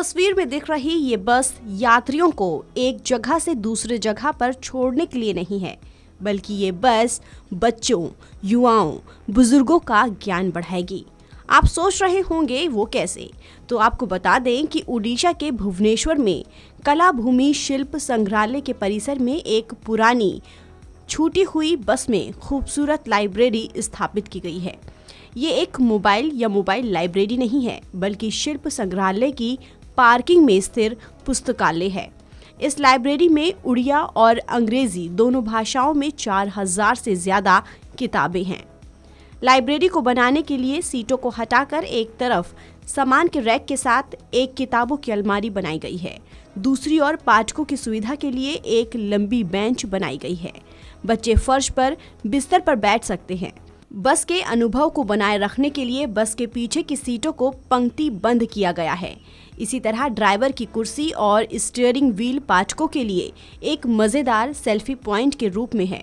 तस्वीर में दिख रही ये बस यात्रियों को एक जगह से दूसरे जगह पर छोड़ने के लिए नहीं है, बल्कि ये बस बच्चों, युवाओं, बुजुर्गों का ज्ञान बढ़ाएगी। आप सोच रहे होंगे वो कैसे? तो आपको बता दें कि उड़ीसा के भुवनेश्वर में कला भूमि शिल्प संग्रहालय के परिसर में एक पुरानी छूटी हुई बस में खूबसूरत लाइब्रेरी स्थापित की गई है। ये एक मोबाइल लाइब्रेरी नहीं है, बल्कि शिल्प संग्रहालय की पार्किंग में स्थिर पुस्तकालय है। इस लाइब्रेरी में उड़िया और अंग्रेजी दोनों भाषाओं में 4000 से ज्यादा किताबें हैं। लाइब्रेरी को बनाने के लिए सीटों को हटाकर एक तरफ सामान के रैक के साथ एक किताबों की अलमारी बनाई गई है। दूसरी ओर पाठकों की सुविधा के लिए एक लंबी बेंच बनाई गई है। बच्चे फर्श पर बिस्तर पर बैठ सकते हैं। बस के अनुभव को बनाए रखने के लिए बस के पीछे की सीटों को पंक्ति बंद किया गया है। इसी तरह ड्राइवर की कुर्सी और स्टीयरिंग व्हील पाठकों के लिए एक मजेदार सेल्फी पॉइंट के रूप में है।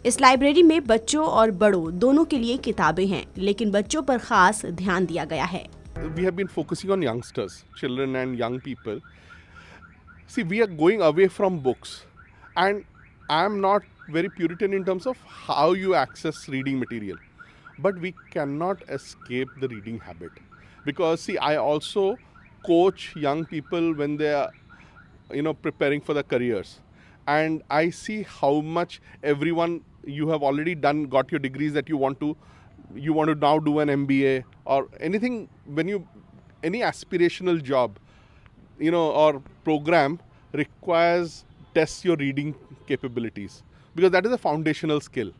इस लाइब्रेरी में बच्चों और बड़ों दोनों के लिए किताबें हैं, लेकिन बच्चों पर खास ध्यान दिया गया है। We have been focusing on youngsters, children and young people. See, we are going away from books, and I am not very Puritan in terms of how you access reading material, but we cannot escape the reading habit. Because see, I also coach young people when they are, preparing for their careers, and I see how much everyone you have already done, got your degrees that you want to now do an MBA or anything. Any aspirational job, or program requires test your reading capabilities, because that is a foundational skill.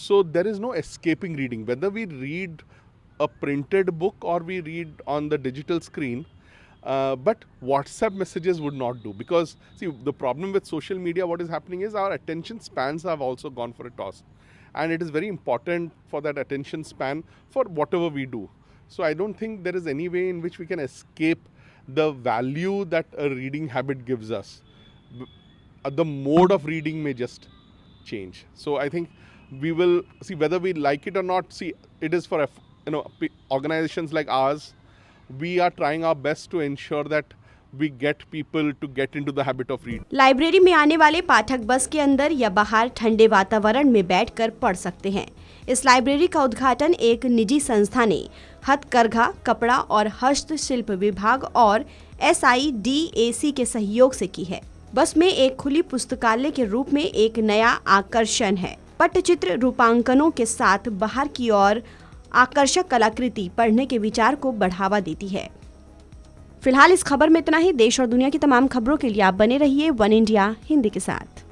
So there is no escaping reading, whether we read a printed book or we read on the digital screen. But WhatsApp messages would not do, because see, the problem with social media, what is happening is our attention spans have also gone for a toss, and it is very important for that attention span for whatever we do. So I don't think there is any way in which we can escape the value that a reading habit gives us. The mode of reading may just change. So I think we will see whether we like it or not. See, it is for organizations like ours. We are trying our best to ensure that we get people to get into the habit of reading. Library में आने वाले पाठक बस के अंदर या बाहर ठंडे वातावरण में बैठकर पढ़ सकते हैं। इस लाइब्रेरी का उद्घाटन एक निजी संस्था ने हथकरघा, कपड़ा और हस्तशिल्प विभाग और SIDAC के सहयोग से की है। बस में एक खुली पुस्तकालय के रूप में एक नया आकर्षण है। पट्टचित्र रूपांकनों के साथ बाहर की ओर आकर्षक कलाकृति पढ़ने के विचार को बढ़ावा देती है। फिलहाल इस खबर में इतना ही। देश और दुनिया की तमाम खबरों के लिए आप बने रहिए वन इंडिया हिंदी के साथ।